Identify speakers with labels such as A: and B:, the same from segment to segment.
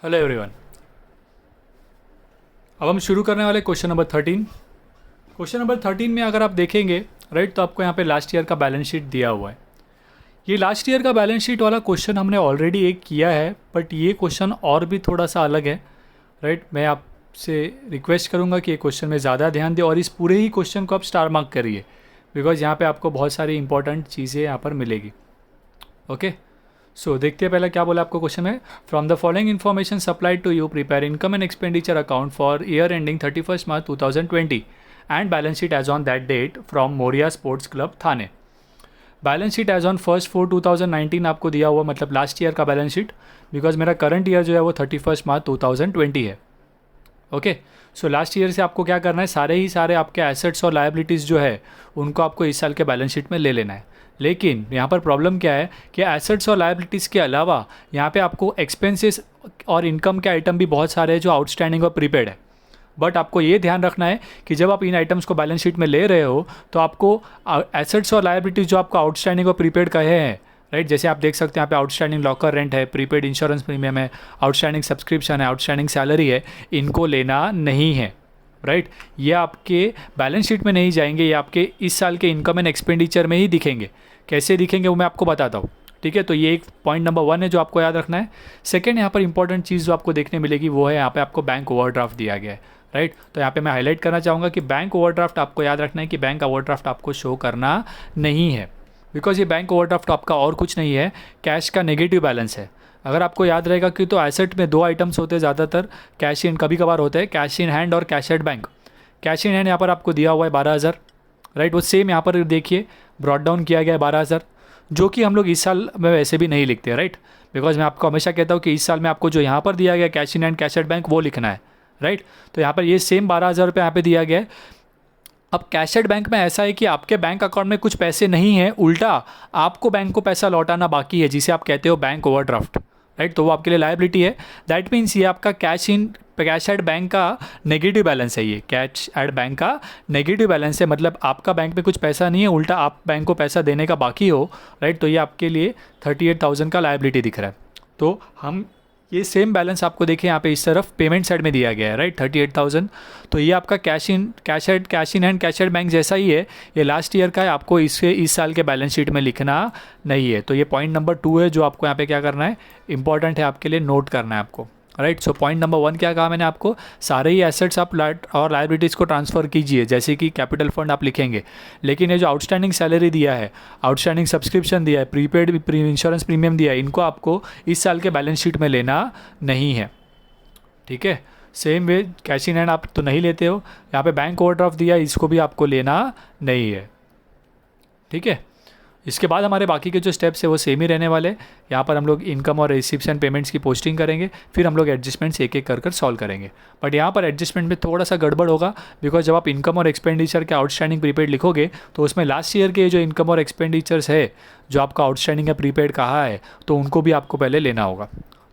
A: Hello everyone. अब हम शुरू करने वाले क्वेश्चन नंबर 13। क्वेश्चन नंबर 13 में अगर आप देखेंगे राइट, तो आपको यहाँ पे लास्ट ईयर का बैलेंस शीट दिया हुआ है। ये लास्ट ईयर का बैलेंस शीट वाला क्वेश्चन हमने ऑलरेडी एक किया है, बट ये क्वेश्चन और भी थोड़ा सा अलग है राइट। मैं आपसे रिक्वेस्ट करूँगा कि ये क्वेश्चन में ज़्यादा ध्यान दें और इस पूरे ही क्वेश्चन को आप स्टार मार्क करिए, बिकॉज यहाँ पर आपको बहुत सारी इंपॉर्टेंट चीज़ें यहाँ पर मिलेगी। ओके, सो देखते हैं पहले क्या बोला आपको क्वेश्चन में। From the following information supplied to you prepare income and expenditure account for year ending 31 March 2020 and balance sheet as on that date from Moriya sports club Thane. Balance sheet as on 1/4/2019 आपको दिया हुआ, मतलब last year का balance sheet, because मेरा current year जो है वो 31 March 2020 है। ओके, सो लास्ट ईयर से आपको क्या करना है, सारे आपके एसेट्स और लायबिलिटीज़ जो है उनको आपको इस साल के बैलेंस शीट में ले लेना है। लेकिन यहाँ पर प्रॉब्लम क्या है कि एसेट्स और लायबिलिटीज़ के अलावा यहाँ पे आपको एक्सपेंसेस और इनकम के आइटम भी बहुत सारे हैं जो आउटस्टैंडिंग और प्रीपेड है। बट आपको ये ध्यान रखना है कि जब आप इन आइटम्स को बैलेंस शीट में ले रहे हो तो आपको एसेट्स और लायबिलिटीज़ जो आपको आउटस्टैंडिंग और प्रीपेड कहे हैं राइट, जैसे आप देख सकते हैं यहाँ पे आउटस्टैंडिंग लॉकर रेंट है, प्रीपेड इंश्योरेंस प्रीमियम है, आउटस्टैंडिंग सब्सक्रिप्शन है, आउटस्टैंडिंग सैलरी है, इनको लेना नहीं है राइट। ये आपके बैलेंस शीट में नहीं जाएंगे, ये आपके इस साल के इनकम एंड एक्सपेंडिचर में ही दिखेंगे। कैसे दिखेंगे वो मैं आपको बताता हूँ, ठीक है। तो ये एक पॉइंट नंबर 1 है जो आपको याद रखना है। सेकंड, यहाँ पर इंपॉर्टेंट चीज़ जो आपको देखने मिलेगी वो है यहाँ पे आपको बैंक ओवरड्राफ्ट दिया गया है राइट। तो यहाँ पे मैं हाईलाइट करना चाहूँगा कि बैंक ओवरड्राफ्ट आपको याद रखना है कि बैंक ओवरड्राफ्ट आपको शो करना नहीं है, बिकॉज ये बैंक ओवरड्राफ्ट आपका और कुछ नहीं है, कैश का नेगेटिव बैलेंस है। अगर आपको याद रहेगा कि तो एसेट में 2 आइटम्स होते हैं ज़्यादातर, कैश इन कभी कभार होते हैं, कैश इन हैंड और cash at bank. Cash in hand यहाँ पर आपको दिया हुआ है 12,000 राइट, वो सेम यहाँ पर देखिए ब्रॉड डाउन किया गया है 12,000, जो कि हम लोग इस साल में वैसे भी नहीं लिखते राइट। बिकॉज मैं आपको हमेशा कहता हूँ कि इस साल में आपको जो यहाँ पर दिया गया cash in hand cash at bank वो लिखना है राइट। तो यहाँ पर ये सेम 12,000 रुपये यहाँ पे दिया गया है। अब कैश एट बैंक में ऐसा है कि आपके बैंक अकाउंट में कुछ पैसे नहीं है, उल्टा आपको बैंक को पैसा लौटाना बाकी है, जिसे आप कहते हो बैंक ओवरड्राफ्ट राइट। तो वो आपके लिए लायबिलिटी है। दैट मीन्स ये आपका कैश एट बैंक का नेगेटिव बैलेंस है। ये कैश एट बैंक का नेगेटिव बैलेंस है, मतलब आपका बैंक में कुछ पैसा नहीं है, उल्टा आप बैंक को पैसा देने का बाकी हो राइट। तो ये आपके लिए 38,000 का लायबिलिटी दिख रहा है। तो हम ये सेम बैलेंस आपको देखें यहाँ पे इस तरफ पेमेंट साइड में दिया गया है राइट, 38,000। तो ये आपका cash in hand cash at bank जैसा ही है, ये लास्ट ईयर का है, आपको इस साल के बैलेंस शीट में लिखना नहीं है। तो ये पॉइंट नंबर 2 है जो आपको यहाँ पे क्या करना है, इंपॉर्टेंट है आपके लिए, नोट करना है आपको राइट। सो पॉइंट नंबर 1 क्या कहा मैंने आपको, सारे ही एसेट्स आप और लायबिलिटीज़ को ट्रांसफ़र कीजिए, जैसे कि कैपिटल फंड आप लिखेंगे। लेकिन ये जो आउटस्टैंडिंग सैलरी दिया है, आउटस्टैंडिंग सब्सक्रिप्शन दिया है, प्रीपेड इंश्योरेंस प्रीमियम दिया है, इनको आपको इस साल के बैलेंस शीट में लेना नहीं है, ठीक है। Same way cash in hand आप तो नहीं लेते हो, यहाँ पे बैंक ओवरड्राफ्ट दिया है, इसको भी आपको लेना नहीं है, ठीक है। इसके बाद हमारे बाकी के जो स्टेप्स है वो सेम ही रहने वाले। यहाँ पर हम लोग इनकम और रिसिप्शन पेमेंट्स की पोस्टिंग करेंगे, फिर हम लोग एडजस्टमेंट्स एक एक कर सॉल्व करेंगे। बट यहाँ पर एडजस्टमेंट में थोड़ा सा गड़बड़ होगा, बिकॉज जब आप इनकम और एक्सपेंडिचर के आउटस्टैंडिंग प्रीपेड लिखोगे तो उसमें लास्ट ईयर के जो इनकम और एक्सपेंडिचर्स है जो आपका आउटस्टैंडिंग या प्रीपेड कहा है, तो उनको भी आपको पहले लेना होगा।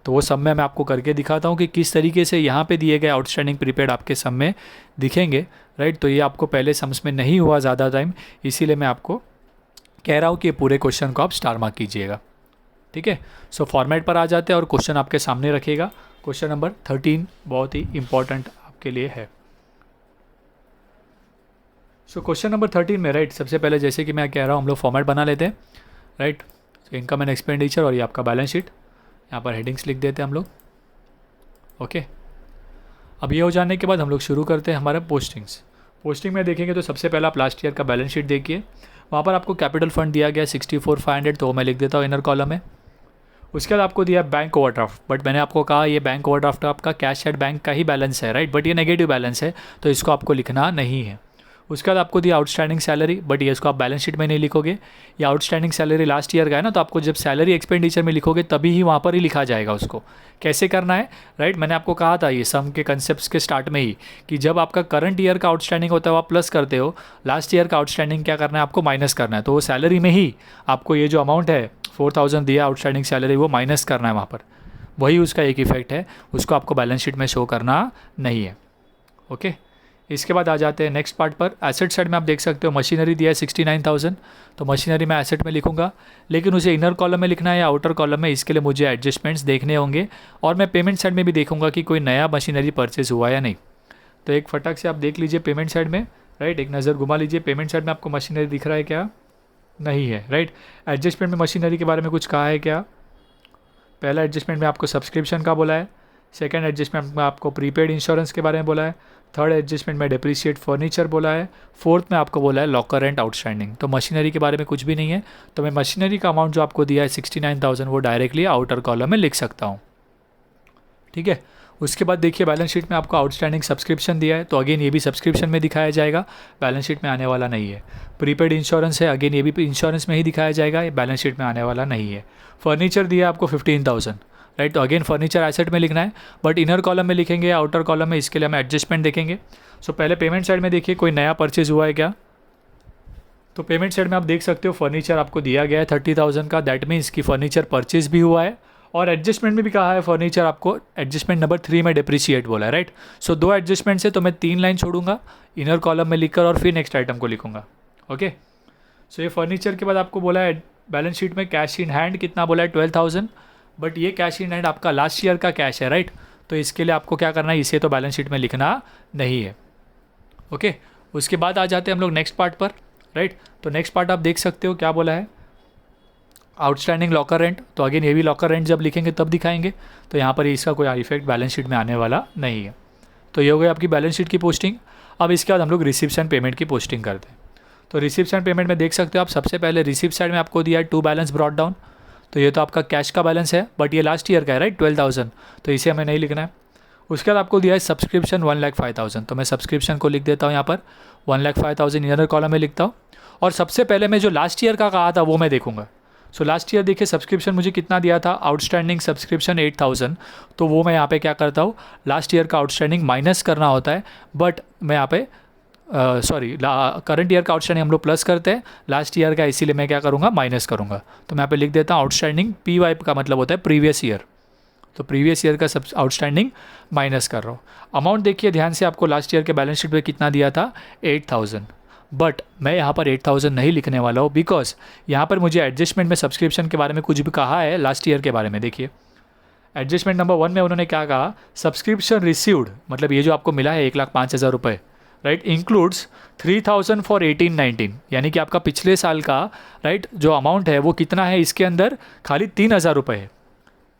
A: तो वो सब में मैं आपको करके दिखाता हूँ कि किस तरीके से यहाँ पे दिए गए आउटस्टैंडिंग प्रीपेड आपके सम में दिखेंगे राइट। तो ये आपको पहले सम्स में नहीं हुआ ज़्यादा टाइम, इसीलिए मैं आपको कह रहा हूँ कि पूरे क्वेश्चन को आप स्टार मार्क कीजिएगा, ठीक है। सो फॉर्मेट पर आ जाते हैं और क्वेश्चन आपके सामने रखेगा। क्वेश्चन नंबर 13 बहुत ही इंपॉर्टेंट आपके लिए है। सो क्वेश्चन नंबर 13 में राइट, सबसे पहले जैसे कि मैं कह रहा हूँ हम लोग फॉर्मेट बना लेते हैं राइट। इनकम एंड एक्सपेंडिचर और ये आपका बैलेंस शीट, यहाँ पर हेडिंग्स लिख देते हैं हम लोग, ओके। अब ये हो जाने के बाद हम लोग शुरू करते हैं हमारे पोस्टिंग में देखेंगे तो सबसे पहला आप लास्ट ईयर का बैलेंस शीट देखिए। वहाँ पर आपको कैपिटल फंड दिया गया 64,500, तो मैं लिख देता हूँ इनर कॉलम में। उसके बाद आपको दिया बैंक ओवरड्राफ्ट, बट मैंने आपको कहा ये बैंक ओवरड्राफ्ट आपका कैश एट बैंक का ही बैलेंस है राइट, बट ये नेगेटिव बैलेंस है, तो इसको आपको लिखना नहीं है। उसके बाद आपको दिया आउटस्टैंडिंग सैलरी, बट ये इसको आप बैलेंस शीट में नहीं लिखोगे। ये आउटस्टैंडिंग सैलरी लास्ट ईयर का है ना, तो आपको जब सैलरी एक्सपेंडिचर में लिखोगे तभी ही वहाँ पर ही लिखा जाएगा उसको। कैसे करना है राइट, मैंने आपको कहा था ये सम के कंसेप्ट के स्टार्ट में ही कि जब आपका करंट ईयर का आउटस्टैंडिंग होता है वो आप प्लस करते हो, लास्ट ईयर का आउटस्टैंडिंग क्या करना है आपको माइनस करना है। तो वो सैलरी में ही आपको ये जो अमाउंट है 4,000 दिया आउटस्टैंडिंग सैलरी, वो माइनस करना है वहाँ पर, वही उसका एक इफेक्ट है, उसको आपको बैलेंस शीट में शो करना नहीं है, ओके। इसके बाद आ जाते हैं नेक्स्ट पार्ट पर। एसेट साइड में आप देख सकते हो मशीनरी दिया है 69,000, तो मशीनरी मैं एसेट में लिखूंगा, लेकिन उसे इनर कॉलम में लिखना है या आउटर कॉलम में, इसके लिए मुझे एडजस्टमेंट्स देखने होंगे। और मैं पेमेंट साइड में भी देखूंगा कि कोई नया मशीनरी परचेज हुआ या नहीं। तो एक फटाक से आप देख लीजिए पेमेंट साइड में, राइट, एक नज़र घुमा लीजिए पेमेंट साइड में, आपको मशीनरी दिख रहा है क्या? नहीं है, राइट। एडजस्टमेंट में मशीनरी के बारे में कुछ कहा है क्या? पहला एडजस्टमेंट में आपको सब्सक्रिप्शन का बोला है, सेकंड एडजस्टमेंट में आपको प्रीपेड इंश्योरेंस के बारे में बोला है, थर्ड एडजस्टमेंट में डिप्रिशिएट फर्नीचर बोला है, फोर्थ में आपको बोला है लॉकर रेंट आउटस्टैंडिंग। तो मशीनरी के बारे में कुछ भी नहीं है, तो मैं मशीनरी का अमाउंट जो आपको दिया है 69,000 वो डायरेक्टली आउटर कॉलम में लिख सकता हूँ, ठीक है। उसके बाद देखिए बैलेंस शीट में आपको आउटस्टैंडिंग सब्सक्रिप्शन दिया है, तो अगेन ये भी सब्सक्रिप्शन में दिखाया जाएगा, बैलेंस शीट में आने वाला नहीं है। प्रीपेड इंश्योरेंस है, अगेन ये भी इंश्योरेंस में ही दिखाया जाएगा, ये बैलेंस शीट में आने वाला नहीं है। फर्नीचर दिया आपको 15,000, राइट, तो अगेन फर्नीचर एसेट में लिखना है, बट इनर कॉलम में लिखेंगे या आउटर कॉलम में, इसके लिए हम एडजस्टमेंट देखेंगे। सो पहले पेमेंट साइड में देखिए कोई नया परचेज हुआ है क्या? तो पेमेंट साइड में आप देख सकते हो फर्नीचर आपको दिया गया है 30,000 का, दैट मीन्स कि फर्नीचर परचेज भी हुआ है, और एडजस्टमेंट में भी कहा है फर्नीचर आपको एडजस्टमेंट नंबर 3 में डिप्रिशिएट बोला है, राइट। सो 2 एडजस्टमेंट से तो मैं 3 लाइन छोड़ूंगा इनर कॉलम में लिखकर, और फिर नेक्स्ट आइटम को लिखूंगा, ओके। सो ये फर्नीचर के बाद आपको बोला है बैलेंस शीट में कैश इन हैंड कितना बोला है 12,000, बट ये कैश इन हैंड आपका लास्ट ईयर का कैश है, राइट। तो इसके लिए आपको क्या करना है, इसे तो बैलेंस शीट में लिखना नहीं है, ओके। उसके बाद आ जाते हैं हम लोग नेक्स्ट पार्ट पर, राइट। तो नेक्स्ट पार्ट आप देख सकते हो क्या बोला है, आउटस्टैंडिंग लॉकर रेंट। तो अगेन ये भी लॉकर रेंट जब लिखेंगे तब दिखाएंगे, तो यहाँ पर इसका कोई इफेक्ट बैलेंस शीट में आने वाला नहीं है। तो ये हो गई आपकी बैलेंस शीट की पोस्टिंग। अब इसके बाद हम लोग रिसिप्शन पेमेंट की पोस्टिंग करते हैं। तो रिसिप्शन पेमेंट में देख सकते हो आप, सबसे पहले रिसिप्ट साइड में आपको दिया है 2 बैलेंस ब्रॉट डाउन, तो ये तो आपका कैश का बैलेंस है, बट ये लास्ट ईयर का है, राइट, 12,000, तो इसे हमें नहीं लिखना है। उसके बाद आपको दिया है सब्सक्रिप्शन 1,05,000, तो मैं सब्सक्रिप्शन को लिख देता हूँ यहाँ पर, 1,05,000 इनर कॉलम में लिखता हूँ। और सबसे पहले मैं जो लास्ट ईयर का कहा था वो मैं देखूंगा। सो लास्ट ईयर देखिए सब्सक्रिप्शन मुझे कितना दिया था, आउटस्टैंडिंग सब्सक्रिप्शन 8,000, तो वो मैं यहाँ पे क्या करता हूँ, लास्ट ईयर का आउटस्टैंडिंग माइनस करना होता है, बट मैं यहाँ पे करंट ईयर का आउटस्टैंडिंग हम लोग प्लस करते हैं, लास्ट ईयर का इसीलिए मैं क्या करूँगा, माइनस करूँगा। तो मैं यहाँ पे लिख देता हूँ आउटस्टैंडिंग, पी वाई का मतलब होता है प्रीवियस ईयर, तो प्रीवियस ईयर का सब आउटस्टैंडिंग माइनस कर रहा हूँ। अमाउंट देखिए ध्यान से, आपको लास्ट ईयर के बैलेंस शीट पे कितना दिया था 8,000, बट मैं यहाँ पर 8,000 नहीं लिखने वाला हूँ, बिकॉज यहाँ पर मुझे एडजस्टमेंट में सब्सक्रिप्शन के बारे में कुछ भी कहा है लास्ट ईयर के बारे में। देखिए एडजस्टमेंट नंबर 1 में उन्होंने क्या कहा, सब्सक्रिप्शन रिसीव्ड, मतलब ये जो आपको मिला है 1,05,000 रुपये, राइट, इंक्लूड्स 3,000 फॉर 18-19, यानी कि आपका पिछले साल का, राइट, जो अमाउंट है वो कितना है, इसके अंदर खाली 3,000 रुपये है।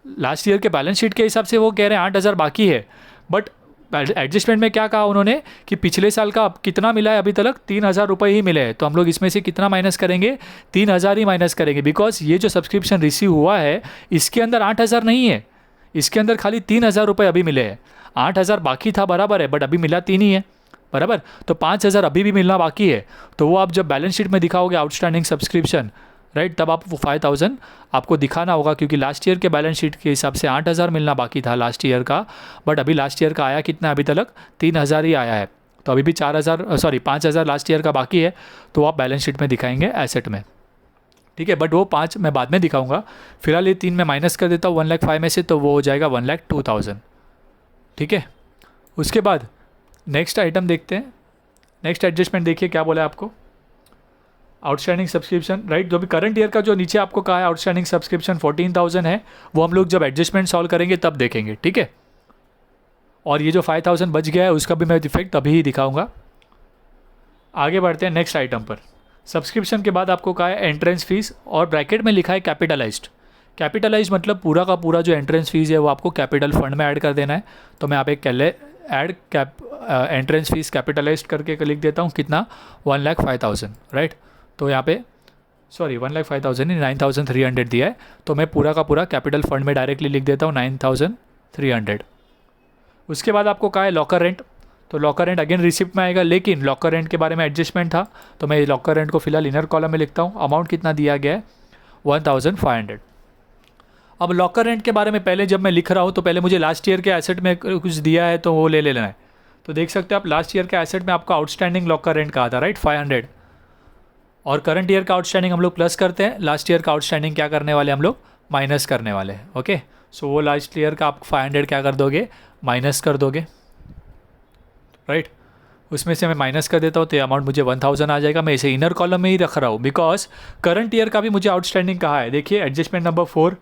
A: लास्ट ईयर के बैलेंस शीट के हिसाब से वो कह रहे हैं 8,000 बाकी है, बट एडजस्टमेंट में क्या कहा उन्होंने कि पिछले साल का कितना मिला है, अभी तक 3,000 रुपये ही मिले हैं, तो हम लोग इसमें से कितना माइनस करेंगे, 3,000 ही माइनस करेंगे, बिकॉज ये जो सब्सक्रिप्शन रिसीव हुआ है इसके अंदर 8,000 नहीं है, इसके अंदर खाली 3,000 रुपये अभी मिले हैं। 8,000 बाकी था बराबर है, बट अभी मिला 3 ही है, बराबर, तो 5,000 अभी भी मिलना बाकी है। तो वो आप जब बैलेंस शीट में दिखाओगे आउटस्टैंडिंग सब्सक्रिप्शन, राइट, तब आप वो 5,000 आपको दिखाना होगा, क्योंकि लास्ट ईयर के बैलेंस शीट के हिसाब से 8,000 मिलना बाकी था लास्ट ईयर का, बट अभी लास्ट ईयर का आया कितना, अभी तक 3,000 ही आया है, तो अभी भी 5,000 लास्ट ईयर का बाकी है, तो आप बैलेंस शीट में दिखाएंगे एसेट में, ठीक है। बट वो 5 मैं बाद में दिखाऊंगा, फिलहाल ये 3 मैं माइनस कर देता हूँ 1,05,000 में से, तो वो हो जाएगा 1,02,000, ठीक है। उसके बाद नेक्स्ट आइटम देखते हैं, नेक्स्ट एडजस्टमेंट देखिए क्या बोला है आपको, आउटस्टैंडिंग सब्सक्रिप्शन, राइट, जो भी करंट ईयर का जो नीचे आपको कहा है आउटस्टैंडिंग सब्सक्रिप्शन 14,000 है, वो हम लोग जब एडजस्टमेंट सॉल्व करेंगे तब देखेंगे, ठीक है। और ये जो 5,000 बच गया है उसका भी मैं इफेक्ट अभी ही दिखाऊंगा। आगे बढ़ते हैं नेक्स्ट आइटम पर। सब्सक्रिप्शन के बाद आपको कहा है एंट्रेंस फीस, और ब्रैकेट में लिखा है कैपिटलाइज्ड। कैपिटलाइज मतलब पूरा का पूरा जो एंट्रेंस फीस है वो आपको कैपिटल फंड में ऐड कर देना है, तो मैं आप एक ऐड एंट्रेंस फीस कैपिटलाइज्ड करके लिख देता हूँ, कितना, 1,05,000, राइट। तो यहाँ पे 1,05,000 नहीं 9,300 दिया है, तो मैं पूरा का पूरा कैपिटल फंड में डायरेक्टली लिख देता हूँ 9,300। उसके बाद आपको कहा है लॉकर रेंट, तो लॉकर रेंट अगेन रिसिप्ट में आएगा, लेकिन लॉकर रेंट के बारे में एडजस्टमेंट था, तो मैं लॉकर रेंट को फिलहाल इनर कॉलम में लिखता हूँ। अमाउंट कितना दिया गया है, 1,500। अब लॉकर रेंट के बारे में पहले जब मैं लिख रहा हूँ तो पहले मुझे लास्ट ईयर के एसेट में कुछ दिया है तो वो ले लेना है। तो देख सकते हैं आप लास्ट ईयर के एसेट में आपको आउटस्टैंडिंग लॉकर रेंट कहा था, राइट, 500, और करंट ईयर का आउटस्टैंडिंग हम लोग प्लस करते हैं, लास्ट ईयर का आउटस्टैंडिंग क्या करने वाले हम लोग, माइनस करने वाले हैं, ओके। सो वो लास्ट ईयर का आप 500 क्या कर दोगे, माइनस कर दोगे, राइट। उसमें से मैं माइनस कर देता हूँ तो ये अमाउंट मुझे 1000 आ जाएगा। मैं इसे इनर कॉलम में ही रख रहा हूँ बिकॉज करंट ईयर का भी मुझे आउटस्टैंडिंग कहा है। देखिए एडजस्टमेंट नंबर 4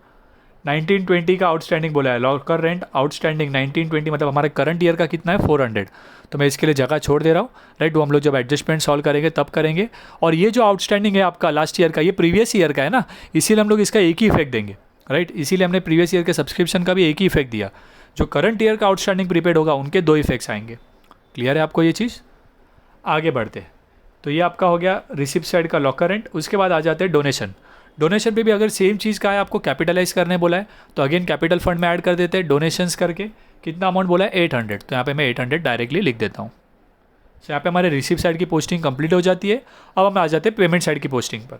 A: 1920 का आउटस्टैंडिंग बोला है, लॉकर रेंट आउटस्टैंडिंग 1920 मतलब हमारे करंट ईयर का कितना है 400। तो मैं इसके लिए जगह छोड़ दे रहा हूँ, राइट। वो हम लोग जब एडजस्टमेंट सॉल्व करेंगे तब करेंगे। और ये जो आउटस्टैंडिंग है आपका लास्ट ईयर का, ये प्रीवियस ईयर का है ना, इसीलिए हम लोग इसका एक ही इफेक्ट देंगे, राइट। इसीलिए हमने प्रीवियस ईयर के सब्सक्रिप्शन का भी एक ही इफेक्ट दिया। जो करंट ईयर का आउटस्टैंडिंग प्रीपेड होगा उनके 2 इफेक्ट्स आएंगे। क्लियर है आपको ये चीज़? आगे बढ़ते हैं। तो ये आपका हो गया रिसिप्ट साइड का लॉकर रेंट। उसके बाद आ जाते हैं डोनेशन। डोनेशन पे भी अगर सेम चीज़ का है, आपको कैपिटलाइज करने बोला है तो अगेन कैपिटल फंड में ऐड कर देते हैं डोनेशंस करके। कितना अमाउंट बोला है 800, तो यहाँ पे मैं 800 डायरेक्टली लिख देता हूँ। तो यहाँ पे हमारे रिसिप्ट साइड की पोस्टिंग कंप्लीट हो जाती है। अब हम आ जाते हैं पेमेंट साइड की पोस्टिंग पर।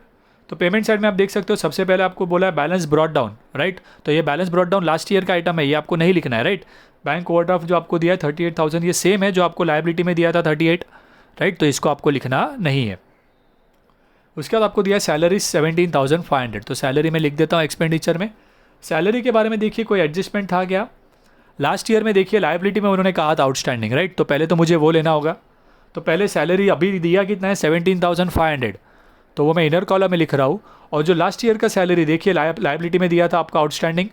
A: तो पेमेंट साइड में आप देख सकते हो सबसे पहले आपको बोला है बैलेंस ब्रॉट डाउन, राइट। तो ये balance brought down last year का आइटम है, ये आपको नहीं लिखना है, राइट। बैंक ओवरड्राफ्ट जो आपको दिया है 38,000, ये सेम है जो आपको लायबिलिटी में दिया था 38, राइट। तो इसको आपको लिखना नहीं है। उसके बाद आपको दिया सैलरी 17,500, तो सैलरी में लिख देता हूँ एक्सपेंडिचर में। सैलरी के बारे में देखिए कोई एडजस्टमेंट था क्या? लास्ट ईयर में देखिए लायबिलिटी में उन्होंने कहा था आउटस्टैंडिंग, राइट। तो पहले तो मुझे वो लेना होगा। तो पहले सैलरी अभी दिया कितना है 17,500, तो वो मैं इनर कॉलम में लिख रहा हूँ। और जो लास्ट ईयर का सैलरी देखिए लायबिलिटी में दिया था आपका आउटस्टैंडिंग,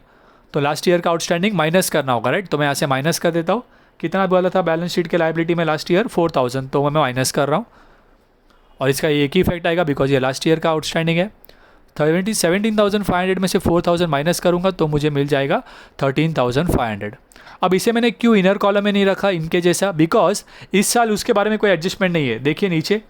A: तो लास्ट ईयर का आउटस्टैंडिंग माइनस करना होगा, राइट। तो मैं यहाँ से माइनस कर देता हूँ। कितना बोला था बैलेंस शीट के लायबिलिटी में लास्ट ईयर 4,000, तो मैं माइनस कर रहा हूँ। और इसका एक ही इफेक्ट आएगा बिकॉज ये लास्ट ईयर का आउटस्टैंडिंग है। 17,500 में से 4,000 माइनस करूँगा तो मुझे मिल जाएगा 13,500। अब इसे मैंने क्यों इनर कॉलम में नहीं रखा इनके जैसा? बिकॉज इस साल उसके बारे में कोई एडजस्टमेंट नहीं है। देखिए नीचे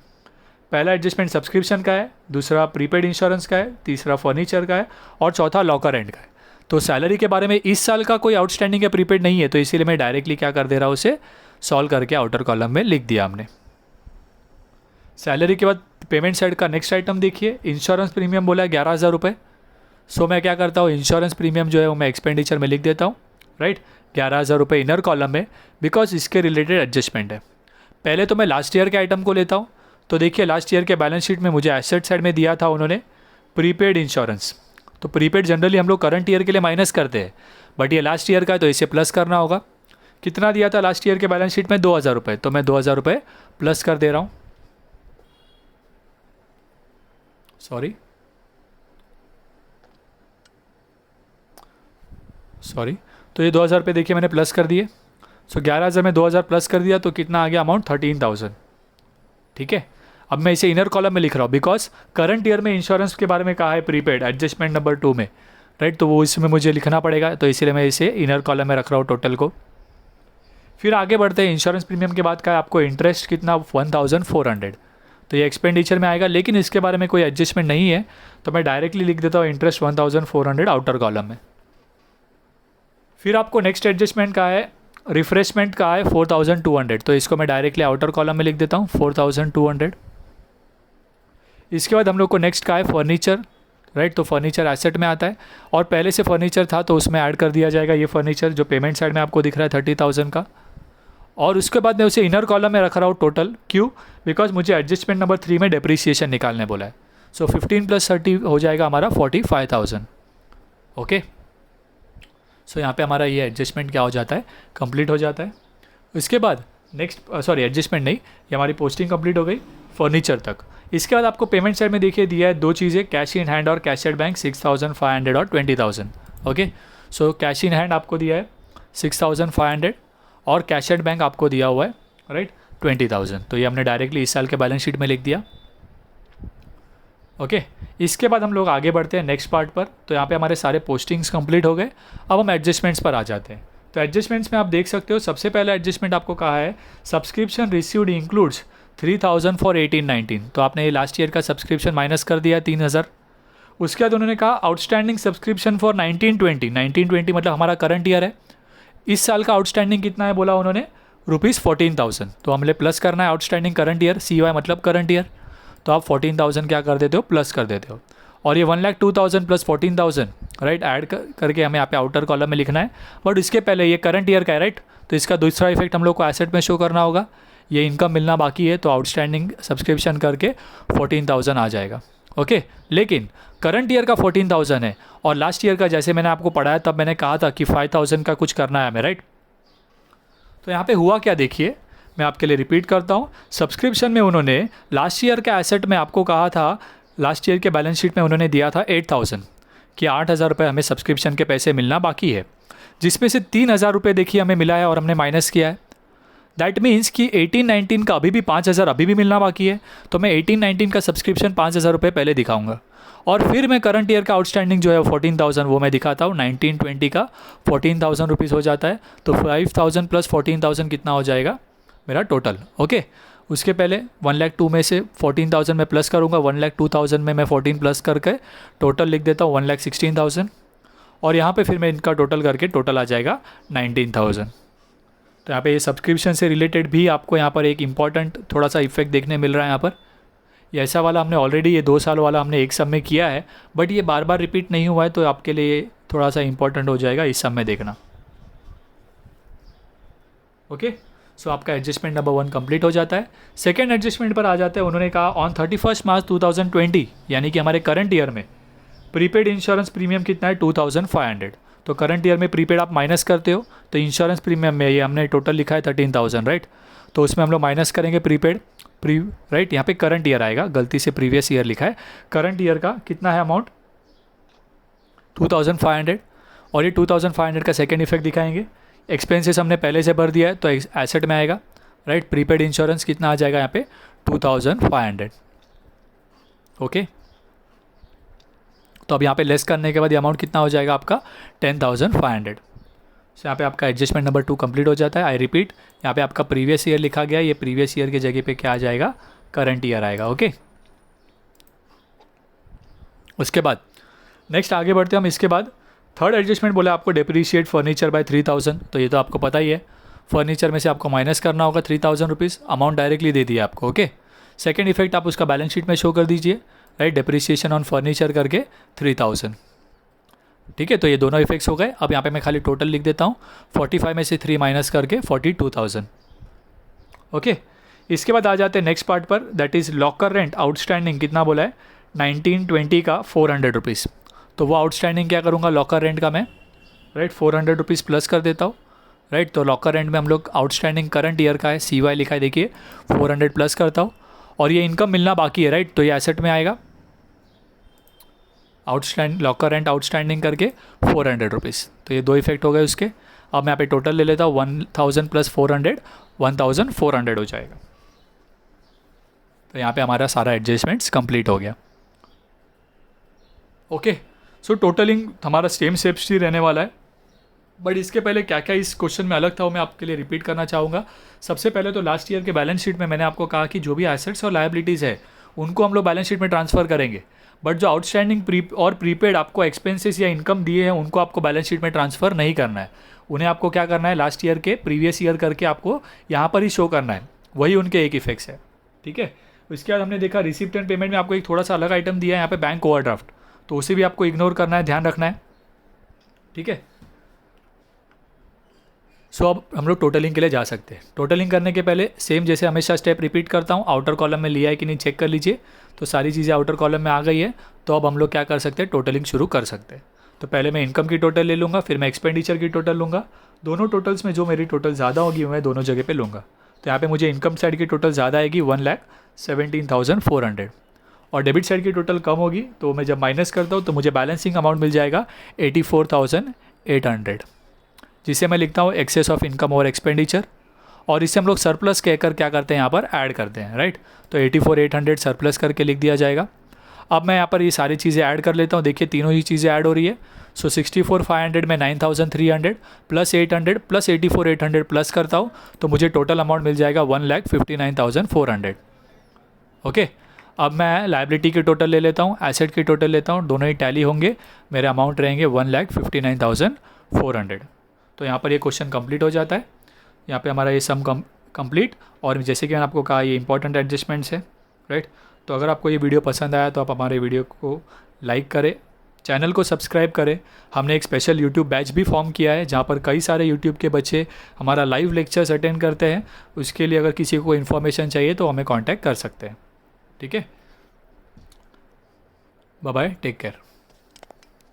A: पहला एडजस्टमेंट सब्सक्रिप्शन का है, दूसरा प्रीपेड इंश्योरेंस का है, तीसरा फर्नीचर का है और चौथा लॉकर रेंट का है। तो सैलरी के बारे में इस साल का कोई आउटस्टैंडिंग या प्रीपेड नहीं है, तो इसीलिए मैं डायरेक्टली क्या कर दे रहा हूँ, उसे सॉल्व करके आउटर कॉलम में लिख दिया हमने। सैलरी के बाद पेमेंट साइड का नेक्स्ट आइटम देखिए, इंश्योरेंस प्रीमियम बोला है 11,000 रुपये। सो मैं क्या करता हूँ, इंश्योरेंस प्रीमियम जो है वो मैं एक्सपेंडिचर में लिख देता हूँ, राइट। 11,000 रुपये इनर कॉलम में, बिकॉज इसके रिलेटेड एडजस्टमेंट है। पहले तो मैं लास्ट ईयर के आइटम को लेता हूँ। तो देखिए लास्ट ईयर के बैलेंस शीट में मुझे एसेट साइड में दिया था उन्होंने प्रीपेड इंश्योरेंस। तो प्रीपेड जनरली हम लोग करंट ईयर के लिए माइनस करते हैं, बट ये लास्ट ईयर का है तो इसे प्लस करना होगा। कितना दिया था लास्ट ईयर के बैलेंस शीट में 2,000 रुपये, तो मैं 2,000 रुपये प्लस कर दे रहा हूँ। सॉरी, तो ये 2,000 रुपये देखिए मैंने प्लस कर दिए। सो 11,000 में 2,000 प्लस कर दिया तो कितना आ गया अमाउंट 13,000, ठीक है। अब मैं इसे इनर कॉलम में लिख रहा हूँ बिकॉज करंट ईयर में इंश्योरेंस के बारे में कहा है प्रीपेड एडजस्टमेंट नंबर 2 में, राइट। तो वो इसमें मुझे लिखना पड़ेगा, तो इसीलिए मैं इसे इनर कॉलम में रख रहा हूँ टोटल को। फिर आगे बढ़ते हैं। इंश्योरेंस प्रीमियम के बाद का आपको इंटरेस्ट कितना 1,400, तो ये एक्सपेंडिचर में आएगा, लेकिन इसके बारे में कोई एडजस्टमेंट नहीं है, तो मैं डायरेक्टली लिख देता हूँ इंटरेस्ट 1,400 आउटर कॉलम में। फिर आपको नेक्स्ट एडजस्टमेंट का है रिफ्रेशमेंट का है 4,200, तो इसको मैं डायरेक्टली आउटर कॉलम में लिख देता हूँ 4,200। इसके बाद हम लोग को नेक्स्ट का है फर्नीचर, राइट। तो फर्नीचर एसेट में आता है और पहले से फर्नीचर था तो उसमें ऐड कर दिया जाएगा ये फर्नीचर जो पेमेंट साइड में आपको दिख रहा है 30,000 का। और उसके बाद मैं उसे इनर कॉलम में रख रहा हूँ टोटल, क्यों? बिकॉज मुझे एडजस्टमेंट नंबर 3 में डेप्रीसिएशन निकालने बोला है। सो 15 + 30 हो जाएगा हमारा 45,000, ओके। सो यहाँ पे हमारा ये एडजस्टमेंट क्या हो जाता है, कंप्लीट हो जाता है। इसके बाद नेक्स्ट एडजस्टमेंट नहीं, ये हमारी पोस्टिंग कंप्लीट हो गई फर्नीचर तक। इसके बाद आपको पेमेंट साइड में देखिए दिया है 2 चीज़ें, कैश इन हैंड और कैश एट बैंक 6,500 और 20,000, okay. So cash in hand आपको दिया है 6,500 और कैश एट बैंक आपको दिया हुआ है, राइट, 20,000। तो ये हमने डायरेक्टली इस साल के बैलेंस शीट में लिख दिया, ओके। इसके बाद हम लोग आगे बढ़ते हैं नेक्स्ट पार्ट पर। तो यहाँ पे हमारे सारे पोस्टिंग्स कंप्लीट हो गए। अब हम एडजस्टमेंट्स पर आ जाते हैं। तो एडजस्टमेंट्स में आप देख सकते हो सबसे पहला एडजस्टमेंट आपको कहा है सब्सक्रिप्शन रिसीव्ड इंक्लूड्स 3,000 फॉर 18-19, तो आपने ये लास्ट ईयर का सब्सक्रिप्शन माइनस कर दिया 3,000। उसके बाद उन्होंने कहा आउटस्टैंडिंग सब्सक्रिप्शन फॉर 19-20 मतलब हमारा करंट ईयर है। इस साल का आउटस्टैंडिंग कितना है बोला उन्होंने ₹14,000, तो हमने प्लस करना है आउटस्टैंडिंग करंट ईयर, CY मतलब करंट ईयर। तो आप 14,000 क्या कर देते हो, प्लस कर देते हो। और ये 1,02,000 + 14,000, राइट, ऐड करके हमें यहाँ पे आउटर कॉलम में लिखना है। बट इसके पहले ये करंट ईयर का है, राइट, तो इसका दूसरा इफेक्ट हम लोग को एसेट में शो करना होगा। ये इनकम मिलना बाकी है, तो आउटस्टैंडिंग सब्सक्रिप्शन करके 14,000 आ जाएगा, ओके। लेकिन करंट ईयर का 14,000 है और लास्ट ईयर का जैसे मैंने आपको पढ़ाया तब मैंने कहा था कि 5,000 का कुछ करना है हमें, राइट। तो यहाँ पे हुआ क्या देखिए, मैं आपके लिए रिपीट करता हूँ, सब्सक्रिप्शन में उन्होंने लास्ट ईयर के एसेट में आपको कहा था, लास्ट ईयर के बैलेंस शीट में उन्होंने दिया था 8,000 कि 8,000 रुपये हमें सब्सक्रिप्शन के पैसे मिलना बाकी है, जिसमें से 3,000 रुपये देखिए हमें मिला है और हमने माइनस किया है। दैट मीन्स कि 18-19 का अभी भी 5,000 अभी भी मिलना बाकी है, तो मैं 18-19 का सब्सक्रिप्शन 5,000 रुपये पहले दिखाऊंगा और फिर मैं करंट ईयर का आउटस्टैंडिंग जो है 14,000 वो मैं दिखाता हूँ। 19-20 का 14,000 रुपीज़ हो जाता है, तो 5,000 प्लस 14,000 कितना हो जाएगा मेरा टोटल। ओके, उसके पहले 1,02,000 में से 14,000 में प्लस करूँगा, 1,02,000 में मैं 14 प्लस करके टोटल लिख देता हूँ 1,16,000 और यहाँ पे फिर मैं इनका टोटल करके टोटल आ जाएगा 19,000। तो यहाँ पे ये सब्सक्रिप्शन से रिलेटेड भी आपको यहाँ पर एक इम्पॉर्टेंट थोड़ा सा इफेक्ट देखने मिल रहा है। यहाँ पर ये ऐसा वाला हमने ऑलरेडी ये 2 साल वाला हमने एक सम में किया है, बट ये बार बार रिपीट नहीं हुआ है, तो आपके लिए थोड़ा सा इंपॉर्टेंट हो जाएगा इस सम में देखना। ओके, सो आपका एडजस्टमेंट नंबर 1 कंप्लीट हो जाता है। सेकेंड एडजस्टमेंट पर आ जाते हैं। उन्होंने कहा ऑन 31 मार्च 2020 यानी कि हमारे करंट ईयर में प्रीपेड इंश्योरेंस प्रीमियम कितना है 2,500। तो करंट ईयर में प्रीपेड आप माइनस करते हो, तो इंश्योरेंस प्रीमियम में ये हमने टोटल लिखा है 13,000 राइट, तो उसमें हम लोग माइनस करेंगे प्रीपेड राइट। यहाँ पे करंट ईयर आएगा, गलती से प्रीवियस ईयर लिखा है। करंट ईयर का कितना है अमाउंट 2,500 और ये 2,500 का सेकेंड इफेक्ट दिखाएंगे। एक्सपेंसेस हमने पहले से भर दिया है तो एसेट में आएगा राइट। प्रीपेड इंश्योरेंस कितना आ जाएगा यहाँ पे 2,500। ओके, तो अब यहाँ पे लेस करने के बाद ये अमाउंट कितना हो जाएगा आपका 10,500। तो यहाँ पे आपका एडजस्टमेंट नंबर 2 कंप्लीट हो जाता है। आई रिपीट, यहाँ पे आपका प्रीवियस ईयर लिखा गया, ये प्रीवियस ईयर की जगह पे क्या आ जाएगा करंट ईयर आएगा। ओके, उसके बाद नेक्स्ट आगे बढ़ते हैं हम। इसके बाद थर्ड एडजस्टमेंट बोला आपको डेप्रीशिएट फर्नीचर बाय 3,000, तो ये तो आपको पता ही है, फर्नीचर में से आपको माइनस करना होगा 3,000 रुपीज़, अमाउंट डायरेक्टली दे दिया आपको। ओके, सेकेंड इफेक्ट आप उसका बैलेंस शीट में शो कर दीजिए राइट, डेप्रीशिएशन ऑन फर्नीचर करके 3,000। ठीक है, तो ये दोनों इफेक्ट्स हो गए। अब यहाँ पे मैं खाली टोटल लिख देता हूँ, 45 में से 3 माइनस करके 42,000। ओके, इसके बाद आ जाते हैं नेक्स्ट पार्ट पर, that is locker rent outstanding कितना बोला है 19-20 का 400 रुपीज़। तो वो आउटस्टैंडिंग क्या करूँगा लॉकर रेंट का मैं राइट 400 रुपीज़ प्लस कर देता हूँ राइट। तो लॉकर रेंट में हम लोग आउटस्टैंडिंग करंट ईयर का है CY लिखा है देखिए, 400 प्लस करता हूँ और ये इनकम मिलना बाकी है राइट, तो ये एसेट में आएगा। लॉकर रेंट आउटस्टैंडिंग करके 400 रुपीज़, तो ये 2 इफेक्ट हो गए उसके। अब मैं यहाँ पे टोटल ले लेता हूँ 1,000 प्लस 400 1,400 हो जाएगा। तो यहाँ पे हमारा सारा एडजस्टमेंट्स कंप्लीट हो गया। ओके, सो टोटलिंग हमारा सेम स्टेप्स ही रहने वाला है, बट इसके पहले क्या क्या इस क्वेश्चन में अलग था वो मैं आपके लिए रिपीट करना चाहूँगा। सबसे पहले तो लास्ट ईयर के बैलेंस शीट में मैंने आपको कहा कि जो भी एसेट्स और लायबिलिटीज़ है उनको हम लोग बैलेंस शीट में ट्रांसफ़र करेंगे, बट जो आउटस्टैंडिंग प्रीपेड आपको एक्सपेंसेस या इनकम दिए हैं उनको आपको बैलेंस शीट में ट्रांसफ़र नहीं करना है। उन्हें आपको क्या करना है लास्ट ईयर के प्रीवियस ईयर करके आपको यहाँ पर ही शो करना है, वही उनके एक इफेक्ट्स है। ठीक है, इसके बाद हमने देखा रिसिप्ट एंड पेमेंट में आपको एक थोड़ा सा अलग आइटम दिया है यहाँ पे बैंक ओवरड्राफ्ट, तो उसे भी आपको इग्नोर करना है, ध्यान रखना है। ठीक है, सो अब हम लोग टोटलिंग के लिए जा सकते हैं। टोटलिंग करने के पहले सेम जैसे हमेशा स्टेप रिपीट करता हूँ, आउटर कॉलम में लिया है कि नहीं चेक कर लीजिए। तो सारी चीज़ें आउटर कॉलम में आ गई है, तो अब हम लोग क्या कर सकते हैं टोटलिंग शुरू कर सकते हैं। तो पहले मैं इनकम की टोटल ले लूँगा, फिर मैं एक्सपेंडिचर की टोटल लूँगा। दोनों टोटल्स में जो मेरी टोटल ज़्यादा होगी मैं दोनों जगह पे लूँगा। तो यहाँ पे मुझे इनकम साइड की टोटल ज़्यादा आएगी 1,17,400 और डेबिट साइड की टोटल कम होगी, तो मैं जब माइनस करता हूँ तो मुझे बैलेंसिंग अमाउंट मिल जाएगा 84,800, जिसे मैं लिखता हूँ एक्सेस ऑफ इनकम और एक्सपेंडिचर। और इसे हम लोग सरप्लस कहकर क्या करते हैं यहाँ पर ऐड करते हैं राइट। तो 84,800 सरप्लस करके लिख दिया जाएगा। अब मैं यहाँ पर ये सारी चीज़ें ऐड कर लेता हूँ, देखिए तीनों ही चीज़ें ऐड हो रही है। सो 64,500 में 9,300 प्लस 800 प्लस 84,800 प्लस करता हूँ तो मुझे टोटल अमाउंट मिल जाएगा 1,59,400। ओके, अब मैं लायबिलिटी की टोटल ले लेता हूँ, एसेट की टोटल लेता हूँ, दोनों ही टैली होंगे, मेरे अमाउंट रहेंगे 1,59,400। तो यहाँ पर ये क्वेश्चन कंप्लीट हो जाता है। यहाँ पे हमारा ये सम कंप्लीट। और जैसे कि मैंने आपको कहा ये इंपॉर्टेंट एडजस्टमेंट्स है राइट। तो अगर आपको ये वीडियो पसंद आया तो आप हमारे वीडियो को लाइक करें, चैनल को सब्सक्राइब करें। हमने एक स्पेशल यूट्यूब बैच भी फॉर्म किया है जहाँ पर कई सारे यूट्यूब के बच्चे हमारा लाइव लेक्चर्स अटेंड करते हैं। उसके लिए अगर किसी को इन्फॉर्मेशन चाहिए तो हमें कॉन्टैक्ट कर सकते हैं। ठीक है, बाय बाय, टेक केयर।